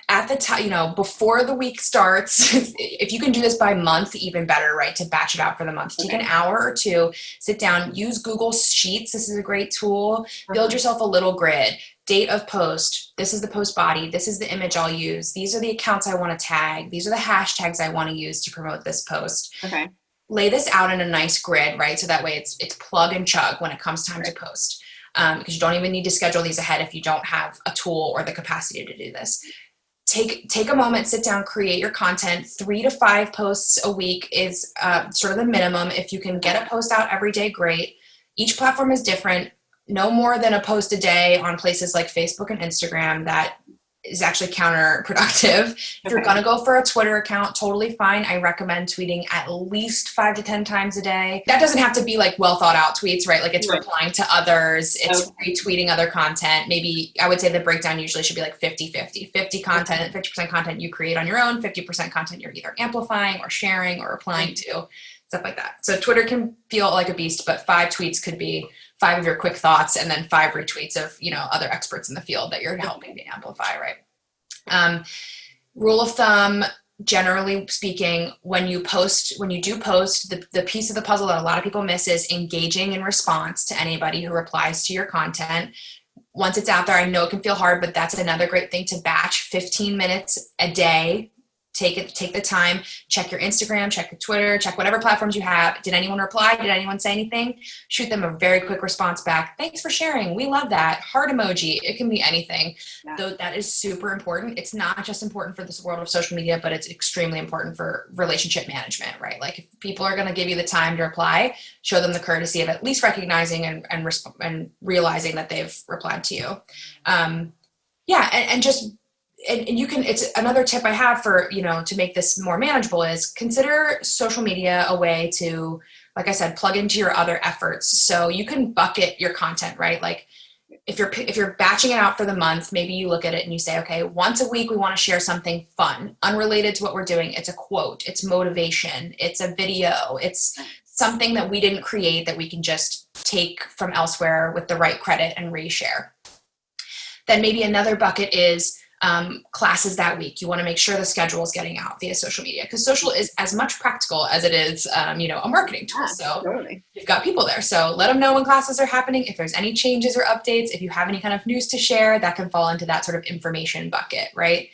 At the time, before the week starts, if you can do this by month, even better, right? To batch it out for the month. Take an hour or two, sit down, use Google Sheets. This is a great tool. Build yourself a little grid. Date of post. This is the post body. This is the image I'll use. These are the accounts I want to tag. These are the hashtags I want to use to promote this post. Okay. Lay this out in a nice grid, right? So that way it's plug and chug when it comes time to post. Because you don't even need to schedule these ahead if you don't have a tool or the capacity to do this. Take a moment, sit down, create your content. 3 to 5 posts a week is sort of the minimum. If you can get a post out every day, great. Each platform is different. No more than a post a day on places like Facebook and Instagram. That is actually counterproductive. If you're going to go for a Twitter account, totally fine. I recommend tweeting at least 5 to 10 times a day. That doesn't have to be like well thought out tweets, right? Like it's replying to others, it's retweeting other content. Maybe I would say the breakdown usually should be like 50-50. 50 content, 50% content you create on your own, 50% content you're either amplifying or sharing or replying to, stuff like that. So Twitter can feel like a beast, but 5 tweets could be 5 of your quick thoughts and then 5 retweets of, other experts in the field that you're helping to amplify, right? Rule of thumb, generally speaking, when you do post, the piece of the puzzle that a lot of people miss is engaging in response to anybody who replies to your content. Once it's out there, I know it can feel hard, but that's another great thing to batch 15 minutes a day. Take the time, check your Instagram, check your Twitter, check whatever platforms you have. Did anyone reply? Did anyone say anything? Shoot them a very quick response back. Thanks for sharing. We love that. Heart emoji. It can be anything. Yeah. Though that is super important. It's not just important for this world of social media, but it's extremely important for relationship management, right? Like if people are going to give you the time to reply, show them the courtesy of at least recognizing and realizing that they've replied to you. And you can, it's another tip I have for, to make this more manageable is consider social media a way to, like I said, plug into your other efforts. So you can bucket your content, right? Like if you're batching it out for the month, maybe you look at it and you say, okay, once a week, we want to share something fun, unrelated to what we're doing. It's a quote, it's motivation, it's a video, it's something that we didn't create that we can just take from elsewhere with the right credit and reshare. Then maybe another bucket is classes that week. You want to make sure the schedule is getting out via social media because social is as much practical as it is, a marketing tool. So totally. You've got people there. So let them know when classes are happening. If there's any changes or updates, if you have any kind of news to share, that can fall into that sort of information bucket, right?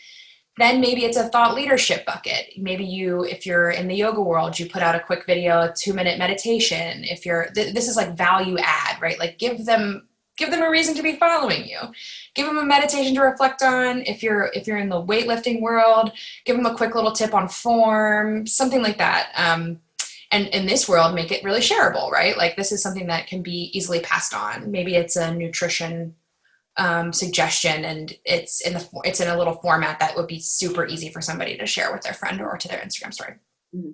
Then maybe it's a thought leadership bucket. Maybe if you're in the yoga world, you put out a quick video, a 2-minute meditation. If this is like value add, right? Like give them a reason to be following you. Give them a meditation to reflect on. If you're in the weightlifting world, give them a quick little tip on form, something like that. And in this world, make it really shareable, right? Like this is something that can be easily passed on. Maybe it's a nutrition suggestion and it's in a little format that would be super easy for somebody to share with their friend or to their Instagram story. Mm-hmm.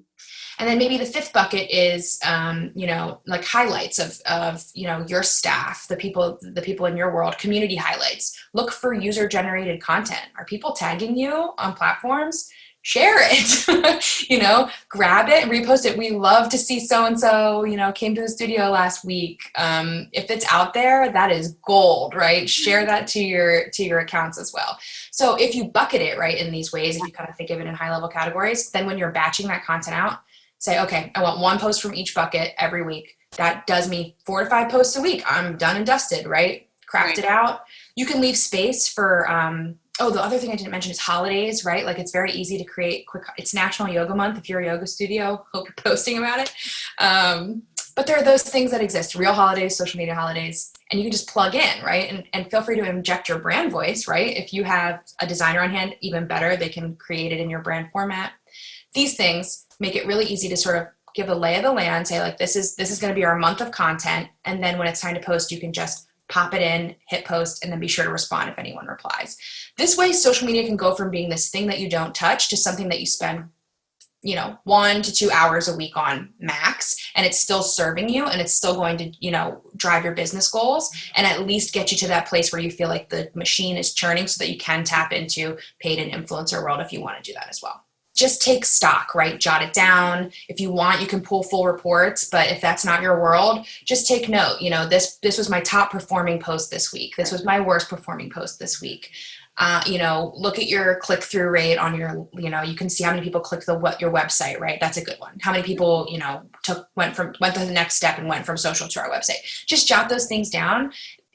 And then maybe the 5th bucket is, like highlights of your staff, the people in your world, community highlights. Look for user-generated content. Are people tagging you on platforms? Share it, grab it, repost it. We love to see so-and-so, came to the studio last week. If it's out there, that is gold, right? Share that to your accounts as well. So if you bucket it, right, in these ways, if you kind of think of it in high-level categories, then when you're batching that content out, say, okay, I want 1 post from each bucket every week. That does me 4 to 5 posts a week. I'm done and dusted, right? Craft it out. You can leave space for, the other thing I didn't mention is holidays, right? Like it's very easy to create it's National Yoga Month. If you're a yoga studio, hope you're posting about it. But there are those things that exist, real holidays, social media holidays, and you can just plug in, right? And feel free to inject your brand voice, right? If you have a designer on hand, even better, they can create it in your brand format. These things make it really easy to sort of give a lay of the land, say like, this is going to be our month of content. And then when it's time to post, you can just pop it in, hit post, and then be sure to respond if anyone replies. This way, social media can go from being this thing that you don't touch to something that you spend, 1 to 2 hours a week on max, and it's still serving you and it's still going to, drive your business goals and at least get you to that place where you feel like the machine is churning so that you can tap into paid and influencer world if you want to do that as well. Just take stock, right? Jot it down. If you want, you can pull full reports, but if that's not your world, just take note. This was my top performing post this week. This was my worst performing post this week. Look at your click-through rate on your, you can see how many people click your website, right? That's a good one. How many people, went to the next step and went from social to our website. Just jot those things down.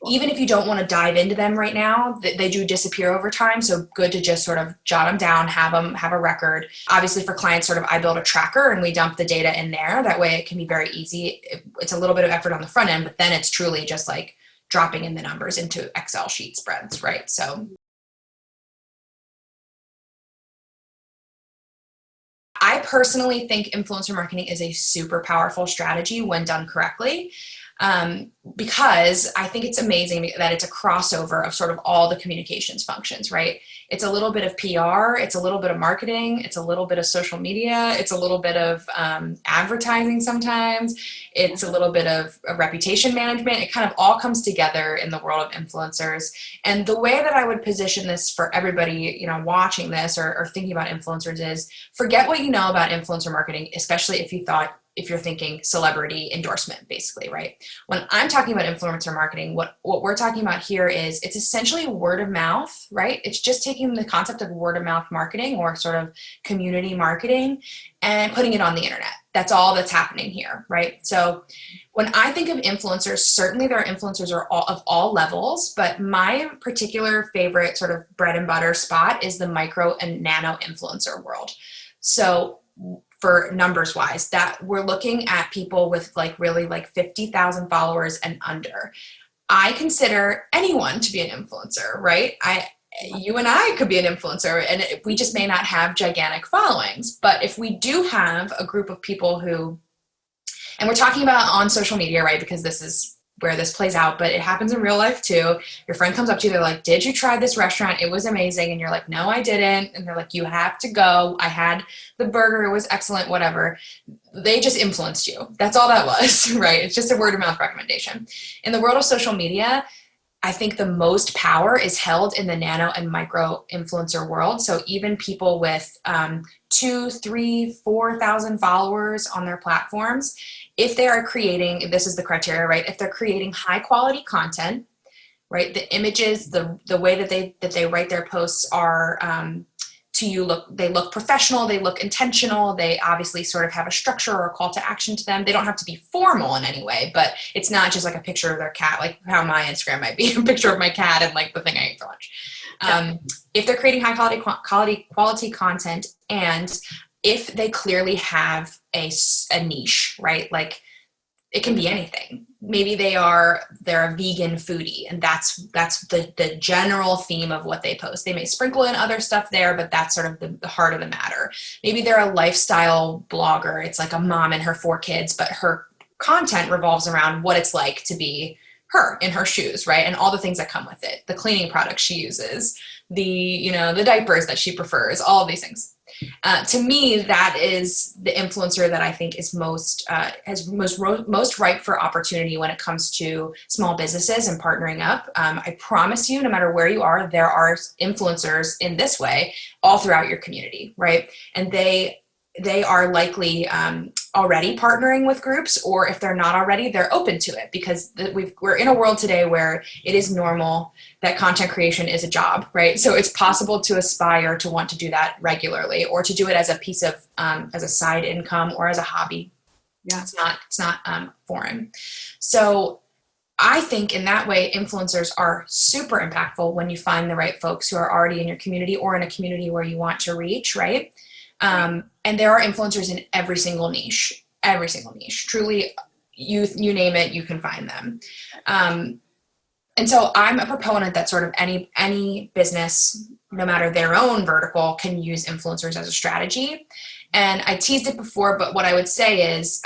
Even if you don't want to dive into them right now, they do disappear over time. So good to just sort of jot them down, have a record. Obviously for clients, I build a tracker and we dump the data in there. That way it can be very easy. It's a little bit of effort on the front end, but then it's truly just like dropping in the numbers into Excel sheet spreads, right? So I personally think influencer marketing is a super powerful strategy when done correctly. because I think it's amazing that it's a crossover of sort of all the communications functions, right? It's a little bit of PR, it's a little bit of marketing, it's a little bit of social media, it's a little bit of advertising sometimes, it's a little bit of reputation management. It kind of all comes together in the world of influencers. And the way that I would position this for everybody, you know, watching this or thinking about influencers is forget what you know about influencer marketing, especially if you're thinking celebrity endorsement, basically, right? When I'm talking about influencer marketing, what we're talking about here is it's essentially word of mouth, right? It's just taking the concept of word of mouth marketing or sort of community marketing and putting it on the internet. That's all that's happening here, right? So when I think of influencers, certainly there are influencers of all levels, but my particular favorite sort of bread and butter spot is the micro and nano influencer world. So for numbers wise, that we're looking at people with like really like 50,000 followers and under. I consider anyone to be an influencer, right? You and I could be an influencer, and we just may not have gigantic followings. But if we do have a group of people who, and we're talking about on social media, right? Because this is where this plays out, but it happens in real life too. Your friend comes up to you, they're like, did you try this restaurant? It was amazing. And you're like, no, I didn't. And they're like, you have to go. I had the burger. It was excellent, whatever. They just influenced you. That's all that was, right? It's just a word of mouth recommendation. In the world of social media, I think the most power is held in the nano and micro influencer world. So even people with 2, 3, 4,000 followers on their platforms, if they are creating, this is the criteria, right? If they're creating high quality content, right? The images, the way that they write their posts are they look professional, they look intentional, they obviously sort of have a structure or a call to action to them. They don't have to be formal in any way, but it's not just like a picture of their cat, like how my Instagram might be, a picture of my cat and like the thing I ate for lunch. If they're creating high quality content, and if they clearly have a niche, right? Like it can be anything. Maybe they're a vegan foodie, and that's the general theme of what they post. They may sprinkle in other stuff there, but that's sort of the heart of the matter. Maybe they're a lifestyle blogger. It's like a mom and her 4 kids, but her content revolves around what it's like to be her in her shoes, right? And all the things that come with it, the cleaning products she uses, the diapers that she prefers, all of these things. To me, that is the influencer that I think is most ripe for opportunity when it comes to small businesses and partnering up. I promise you, no matter where you are, there are influencers in this way all throughout your community, right? And they are likely already partnering with groups, or if they're not already, they're open to it, because we're in a world today where it is normal that content creation is a job, right? So it's possible to aspire to want to do that regularly, or to do it as a piece of as a side income or as a hobby. Yeah, it's not foreign. So I think in that way, influencers are super impactful when you find the right folks who are already in your community or in a community where you want to reach, right? And there are influencers in every single niche, truly, you name it, you can find them. And so I'm a proponent that sort of any business, no matter their own vertical, can use influencers as a strategy. And I teased it before, but what I would say is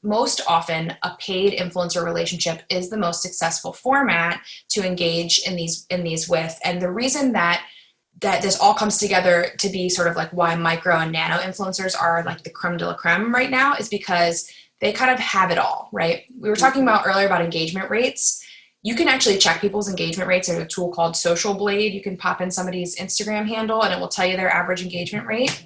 most often a paid influencer relationship is the most successful format to engage in these with. And the reason that this all comes together to be sort of like why micro and nano influencers are like the creme de la creme right now is because they kind of have it all, right? We were talking about earlier about engagement rates. You can actually check people's engagement rates. There's a tool called Social Blade. You can pop in somebody's Instagram handle and it will tell you their average engagement rate.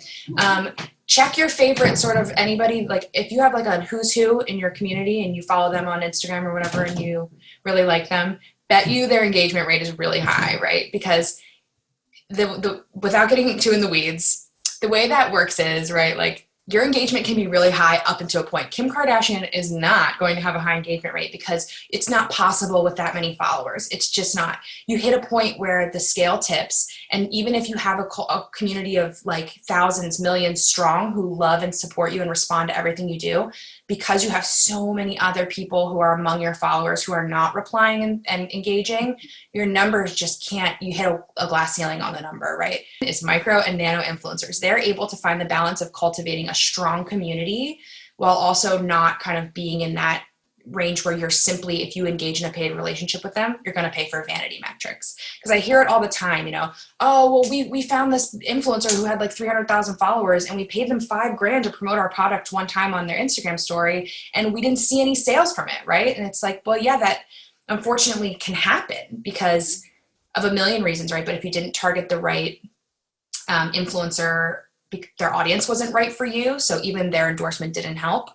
Check your favorite sort of anybody, like if you have like a who's who in your community and you follow them on Instagram or whatever and you really like them, bet you their engagement rate is really high, right? Because without getting too in the weeds, the way that works is, right, like your engagement can be really high up until a point. Kim Kardashian is not going to have a high engagement rate because it's not possible with that many followers. It's just not. You hit a point where the scale tips, and even if you have a community of like thousands, millions strong who love and support you and respond to everything you do, because you have so many other people who are among your followers who are not replying and engaging, your numbers just can't, you hit a glass ceiling on the number, right? It's micro and nano influencers. They're able to find the balance of cultivating a strong community while also not kind of being in that range where you're simply, if you engage in a paid relationship with them, you're going to pay for vanity metrics. Because I hear it all the time, oh, well, we found this influencer who had like 300,000 followers and we paid them $5,000 to promote our product one time on their Instagram story and we didn't see any sales from it, right? And it's like, well, yeah, that unfortunately can happen because of a million reasons, right? But if you didn't target the right influencer, their audience wasn't right for you, so even their endorsement didn't help.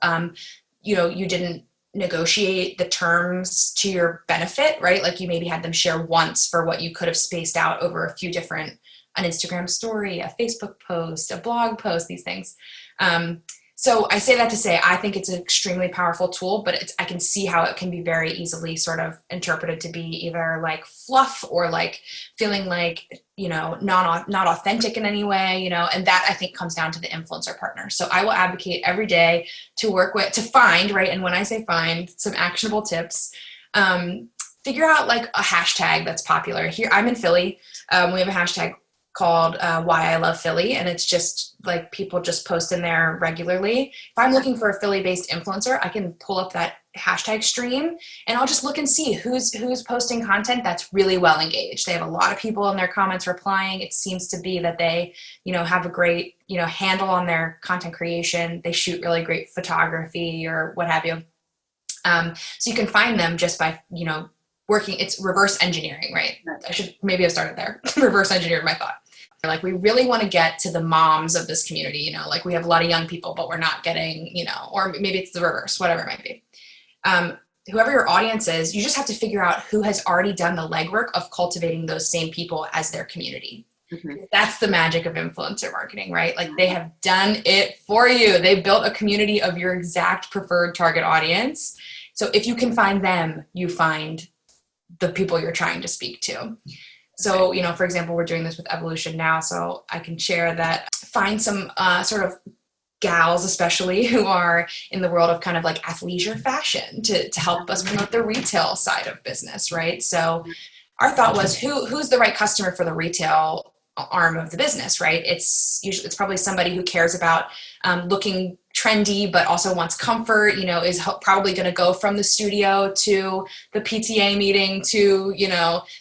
You didn't negotiate the terms to your benefit, right? Like you maybe had them share once for what you could have spaced out over a few different, an Instagram story, a Facebook post, a blog post, these things. So I say that to say, I think it's an extremely powerful tool, but I can see how it can be very easily sort of interpreted to be either like fluff or like feeling like, not authentic in any way, and that I think comes down to the influencer partner. So I will advocate every day to find, right? And when I say find, some actionable tips, figure out like a hashtag that's popular. Here, I'm in Philly. We have a hashtag called Why I Love Philly, and it's just like people just post in there regularly. If I'm looking for a Philly-based influencer, I can pull up that hashtag stream and I'll just look and see who's posting content that's really well engaged. They have a lot of people in their comments replying. It seems to be that they, have a great, handle on their content creation. They shoot really great photography or what have you. So you can find them just by, working. It's reverse engineering, right? I should maybe have started there. Reverse engineered my thought. Like we really want to get to the moms of this community, like we have a lot of young people, but we're not getting, or maybe it's the reverse, whatever it might be. Whoever your audience is, you just have to figure out who has already done the legwork of cultivating those same people as their community. Mm-hmm. That's the magic of influencer marketing, right? Like they have done it for you. They built a community of your exact preferred target audience. So if you can find them, you find the people you're trying to speak to. So, for example, we're doing this with Evolution now, so I can share that, find some sort of gals, especially who are in the world of kind of like athleisure fashion to help us promote the retail side of business, right? So our thought was who's the right customer for the retail arm of the business, right? It's probably somebody who cares about looking trendy, but also wants comfort, is probably going to go from the studio to the PTA meeting to,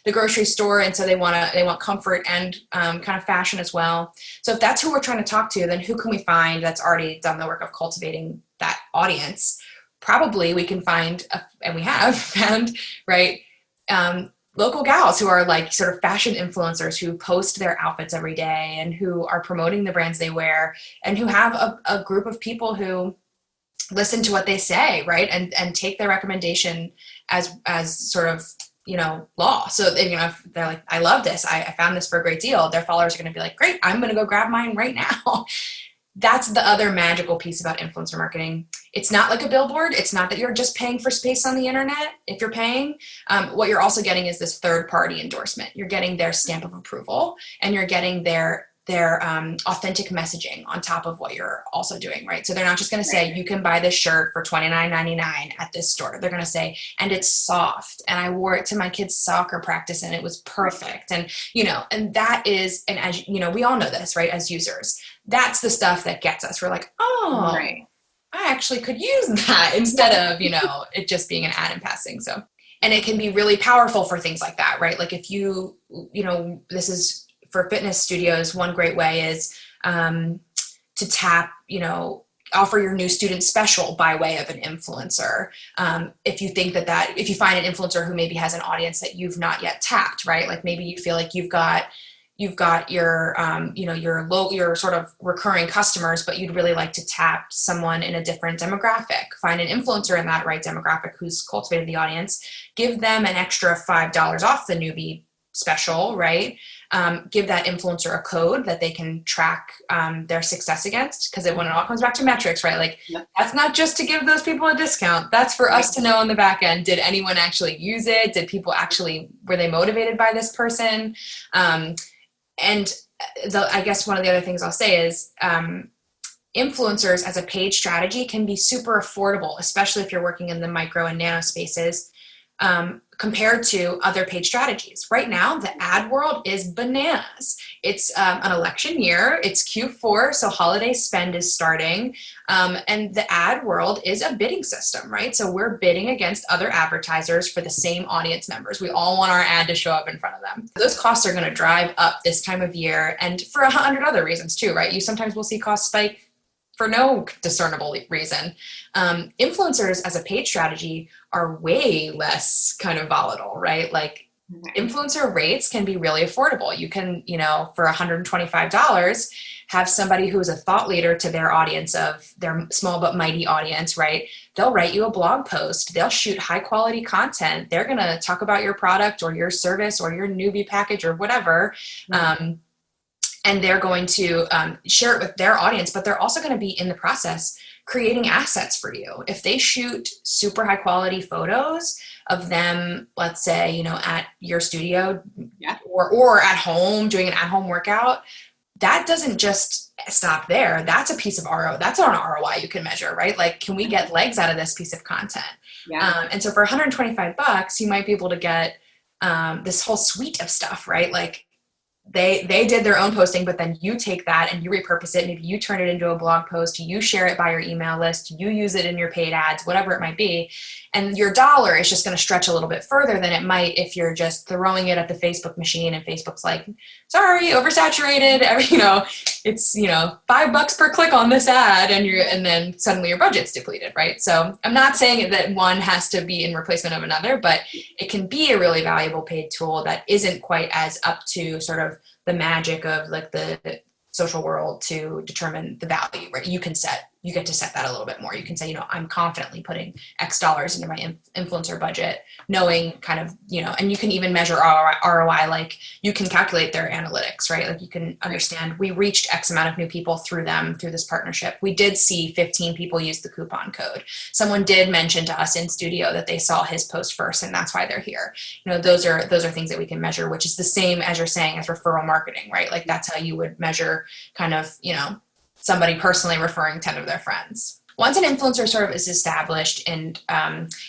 the grocery store. And so they want comfort and kind of fashion as well. So if that's who we're trying to talk to, then who can we find that's already done the work of cultivating that audience? Probably we can find, and we have found, right, local gals who are like sort of fashion influencers who post their outfits every day and who are promoting the brands they wear and who have a group of people who listen to what they say, right? And take their recommendation as sort of, law. So if they're like, I love this, I found this for a great deal, their followers are going to be like, great, I'm going to go grab mine right now. That's the other magical piece about influencer marketing. It's not like a billboard. It's not that you're just paying for space on the internet. If you're paying, what you're also getting is this third-party endorsement. You're getting their stamp of approval, and you're getting their authentic messaging on top of what you're also doing, right? So they're not just going to say, you can buy this shirt for $29.99 at this store. They're going to say, and it's soft, and I wore it to my kid's soccer practice, and it was perfect. And, and that is, and as we all know this, right? As users, that's the stuff that gets us. We're like, oh, right, I actually could use that instead of, it just being an ad in passing. So, and it can be really powerful for things like that, right? Like if you, this is for fitness studios, one great way is to tap, offer your new student special by way of an influencer. If you think if you find an influencer who maybe has an audience that you've not yet tapped, right? Like maybe you feel like you've got your, your sort of recurring customers, but you'd really like to tap someone in a different demographic. Find an influencer in that right demographic who's cultivated the audience. Give them an extra $5 off the newbie special, right? Give that influencer a code that they can track their success against, because when it all comes back to metrics, right? Like that's not just to give those people a discount. That's for us to know on the back end. Did anyone actually use it? Did people were they motivated by this person? And I guess one of the other things I'll say is influencers as a paid strategy can be super affordable, especially if you're working in the micro and nano spaces, compared to other paid strategies. Right now, the ad world is bananas. It's an election year. It's Q4, so holiday spend is starting. And the ad world is a bidding system, right? So we're bidding against other advertisers for the same audience members. We all want our ad to show up in front of them. Those costs are going to drive up this time of year, and for 100 other reasons too, right? You sometimes will see costs spike for no discernible reason. Influencers as a paid strategy are way less kind of volatile, right? Like influencer rates can be really affordable. You can, for $125, have somebody who's a thought leader to their audience, of their small but mighty audience, right? They'll write you a blog post. They'll shoot high quality content. They're going to talk about your product or your service or your newbie package or whatever. And they're going to share it with their audience, but they're also going to be in the process creating assets for you. If they shoot super high quality photos of them, let's say, at your studio or at home doing an at-home workout, that doesn't just stop there. That's a piece of ROI. That's an ROI you can measure, right? Like, can we get legs out of this piece of content? And so for $125, you might be able to get this whole suite of stuff, right? Like, they did their own posting, but then you take that and you repurpose it. Maybe you turn it into a blog post, you share it by your email list, you use it in your paid ads, whatever it might be. And your dollar is just going to stretch a little bit further than it might if you're just throwing it at the Facebook machine and Facebook's like, sorry, oversaturated. It's, $5 per click on this ad, and then suddenly your budget's depleted, right? So I'm not saying that one has to be in replacement of another, but it can be a really valuable paid tool that isn't quite as up to sort of the magic of like the social world to determine the value, right? You get to set that a little bit more. You can say, I'm confidently putting X dollars into my influencer budget, knowing kind of, and you can even measure ROI, like you can calculate their analytics, right? Like you can understand we reached X amount of new people through this partnership. We did see 15 people use the coupon code. Someone did mention to us in studio that they saw his post first and that's why they're here. Those are things that we can measure, which is the same as you're saying as referral marketing, right? Like that's how you would measure kind of, somebody personally referring 10 of their friends. Once an influencer sort of is established and,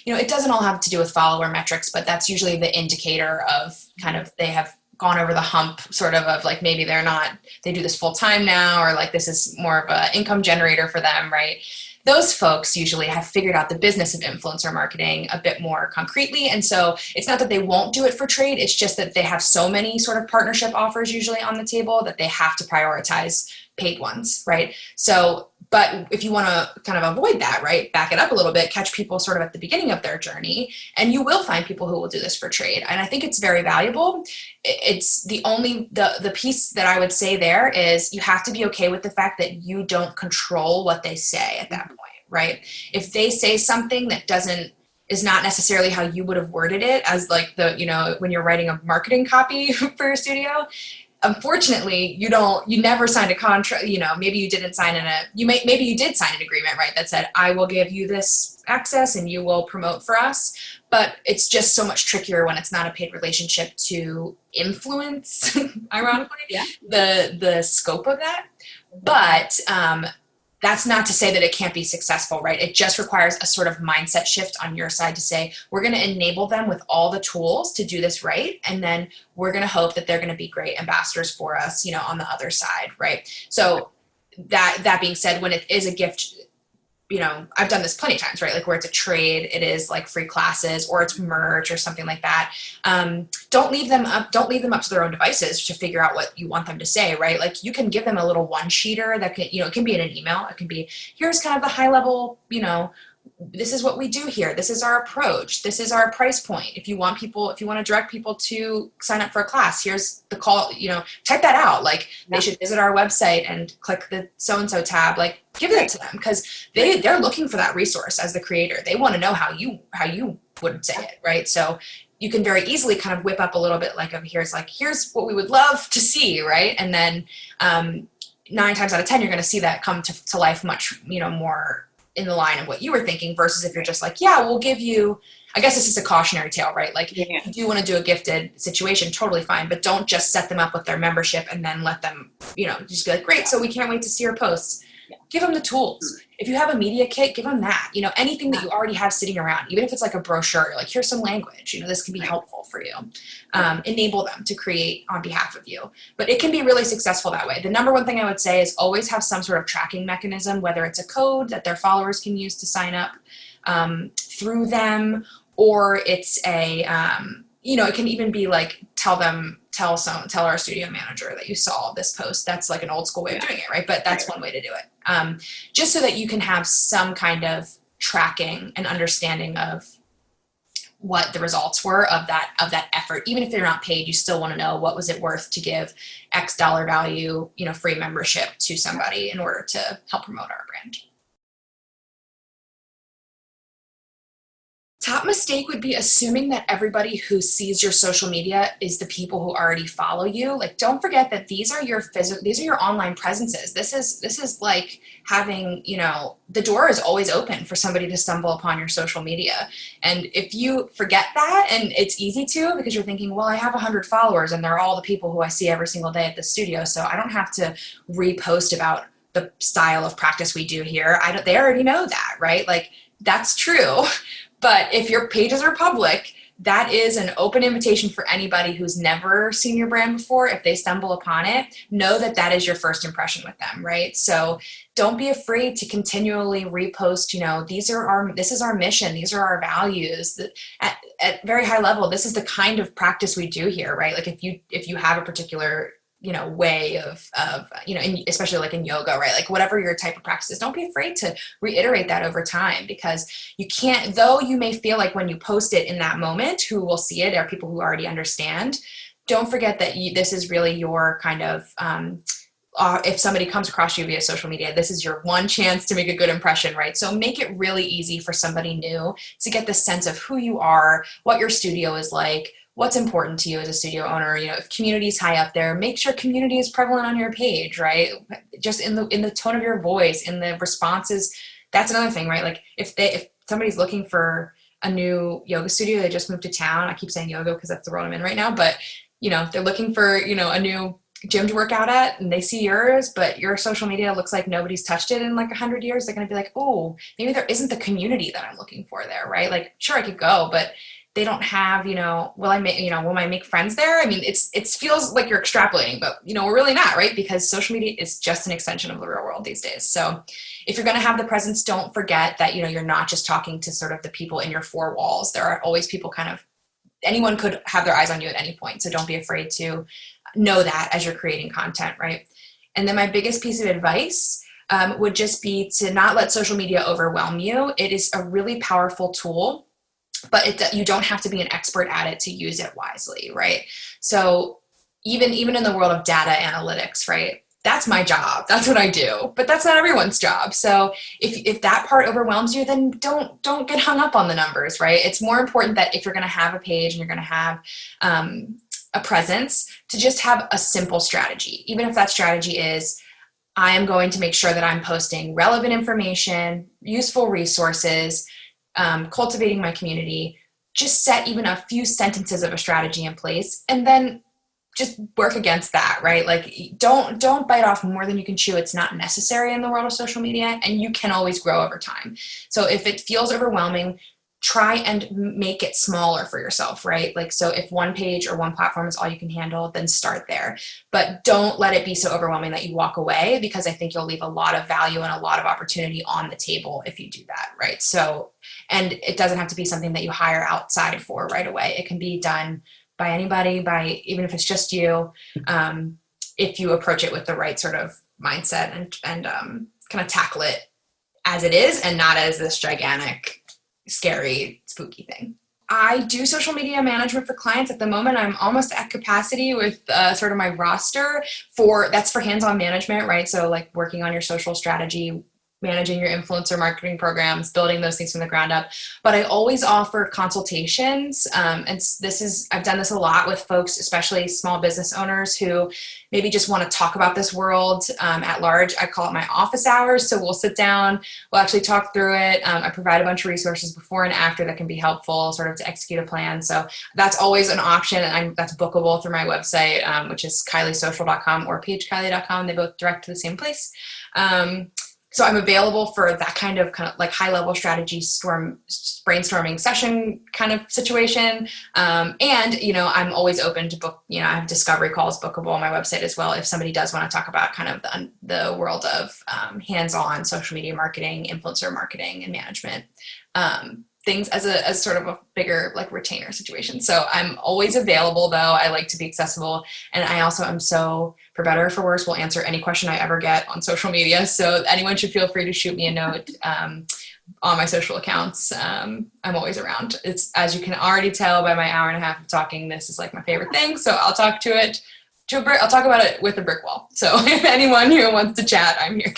it doesn't all have to do with follower metrics, but that's usually the indicator of kind of they have gone over the hump sort of like maybe they do this full time now, or like this is more of an income generator for them, right? Those folks usually have figured out the business of influencer marketing a bit more concretely. And so it's not that they won't do it for trade. It's just that they have so many sort of partnership offers usually on the table that they have to prioritize paid ones, right? So, but if you want to kind of avoid that, right, back it up a little bit, catch people sort of at the beginning of their journey, and you will find people who will do this for trade. And I think it's very valuable. It's the piece that I would say there is you have to be okay with the fact that you don't control what they say at that point, right? If they say something that is not necessarily how you would have worded it as like when you're writing a marketing copy for your studio, unfortunately, you never signed a contract, maybe you didn't sign maybe you did sign an agreement, right? That said, I will give you this access and you will promote for us. But it's just so much trickier when it's not a paid relationship to influence, ironically, the scope of that. But, that's not to say that it can't be successful, right? It just requires a sort of mindset shift on your side to say, we're going to enable them with all the tools to do this right. And then we're going to hope that they're going to be great ambassadors for us, on the other side, right? So that being said, when it is a gift, I've done this plenty of times, right? Like where it's a trade, it is like free classes or it's merch or something like that. Don't leave them up to their own devices to figure out what you want them to say, right? Like you can give them a little one-sheeter that can, it can be in an email. It can be, here's kind of the high level, this is what we do here. This is our approach. This is our price point. If you want to direct people to sign up for a class, here's the call, type that out. Like they should visit our website and click the so-and-so tab, like give it to them because they're looking for that resource as the creator. They want to know how you would say it. Right. So you can very easily kind of whip up a little bit like here's what we would love to see. Right. And then 9 times out of 10, you're going to see that come to life much, more in the line of what you were thinking versus if you're just like, yeah, we'll give you, I guess this is a cautionary tale, right? Like if you do want to do a gifted situation, totally fine, but don't just set them up with their membership and then let them, just be like, great. So we can't wait to see your posts. Give them the tools. If you have a media kit, give them that. Anything that you already have sitting around, even if it's like a brochure, like here's some language, this can be helpful for you. Enable them to create on behalf of you. But it can be really successful that way. The number one thing I would say is always have some sort of tracking mechanism, whether it's a code that their followers can use to sign up through them, or it's a, it can even be like, tell our studio manager that you saw this post. That's like an old school way of doing it, right? But that's one way to do it. Just so that you can have some kind of tracking and understanding of what the results were of that effort. Even if they're not paid, you still want to know what was it worth to give X dollar value, free membership to somebody in order to help promote our brand. Top mistake would be assuming that everybody who sees your social media is the people who already follow you. Like, don't forget that these are your online presences. This is like having, the door is always open for somebody to stumble upon your social media. And if you forget that, and it's easy to, because you're thinking, well, I have 100 followers and they're all the people who I see every single day at the studio, so I don't have to repost about the style of practice we do here. They already know that, right? Like, that's true. But if your pages are public, that is an open invitation for anybody who's never seen your brand before. If they stumble upon it, know that that is your first impression with them, right? So don't be afraid to continually repost, this is our mission, these are our values. At very high level, this is the kind of practice we do here, right? Like if you have a particular way of especially like in yoga, right? Like whatever your type of practice is, don't be afraid to reiterate that over time, because you can't, though you may feel like when you post it in that moment, who will see it are people who already understand. Don't forget that this is really your kind of, if somebody comes across you via social media, this is your one chance to make a good impression, right? So make it really easy for somebody new to get the sense of who you are, what your studio is like, what's important to you as a studio owner. If community is high up there, make sure community is prevalent on your page, right? Just in the tone of your voice, in the responses. That's another thing, right? Like if somebody's looking for a new yoga studio, they just moved to town. I keep saying yoga because that's the world I'm in right now, but they're looking for, a new gym to work out at, and they see yours, but your social media looks like nobody's touched it in like 100 years. They're going to be like, oh, maybe there isn't the community that I'm looking for there, right? Like, sure, I could go, but they don't have, will I make friends there? I mean, it feels like you're extrapolating, but we're really not, right? Because social media is just an extension of the real world these days. So if you're going to have the presence, don't forget that, you're not just talking to sort of the people in your four walls. There are always people anyone could have their eyes on you at any point. So don't be afraid to know that as you're creating content, right? And then my biggest piece of advice would just be to not let social media overwhelm you. It is a really powerful tool, but you don't have to be an expert at it to use it wisely, right? So even in the world of data analytics, right? That's my job. That's what I do, but that's not everyone's job. So if that part overwhelms you, then don't get hung up on the numbers, right? It's more important that if you're going to have a page and you're going to have a presence, to just have a simple strategy. Even if that strategy is, I am going to make sure that I'm posting relevant information, useful resources, cultivating my community. Just set even a few sentences of a strategy in place, and then just work against that, right? Like don't bite off more than you can chew. It's not necessary in the world of social media, and you can always grow over time. So if it feels overwhelming, try and make it smaller for yourself, right? Like, so if one page or one platform is all you can handle, then start there. But don't let it be so overwhelming that you walk away, because I think you'll leave a lot of value and a lot of opportunity on the table if you do that, right? So, and it doesn't have to be something that you hire outside for right away. It can be done by anybody, even if it's just you, if you approach it with the right sort of mindset and kind of tackle it as it is and not as this gigantic, scary, spooky thing. I do social media management for clients. At the moment, I'm almost at capacity with sort of my roster that's for hands-on management, right? So like working on your social strategy, managing your influencer marketing programs, building those things from the ground up. But I always offer consultations. And I've done this a lot with folks, especially small business owners who maybe just want to talk about this world at large. I call it my office hours. So we'll sit down, we'll actually talk through it. I provide a bunch of resources before and after that can be helpful sort of to execute a plan. So that's always an option. And that's bookable through my website, which is kyliesocial.com or pagekylie.com. They both direct to the same place. So I'm available for that kind of like high level strategy brainstorming session kind of situation. And, I'm always open to book, I have discovery calls bookable on my website as well. If somebody does want to talk about kind of the world of hands-on social media marketing, influencer marketing and management, things as sort of a bigger like retainer situation. So I'm always available though. I like to be accessible. And I also am for better or for worse, will answer any question I ever get on social media. So anyone should feel free to shoot me a note on my social accounts. I'm always around. It's, as you can already tell by my hour and a half of talking, this is like my favorite thing. So I'll talk about it with a brick wall. So if anyone who wants to chat, I'm here.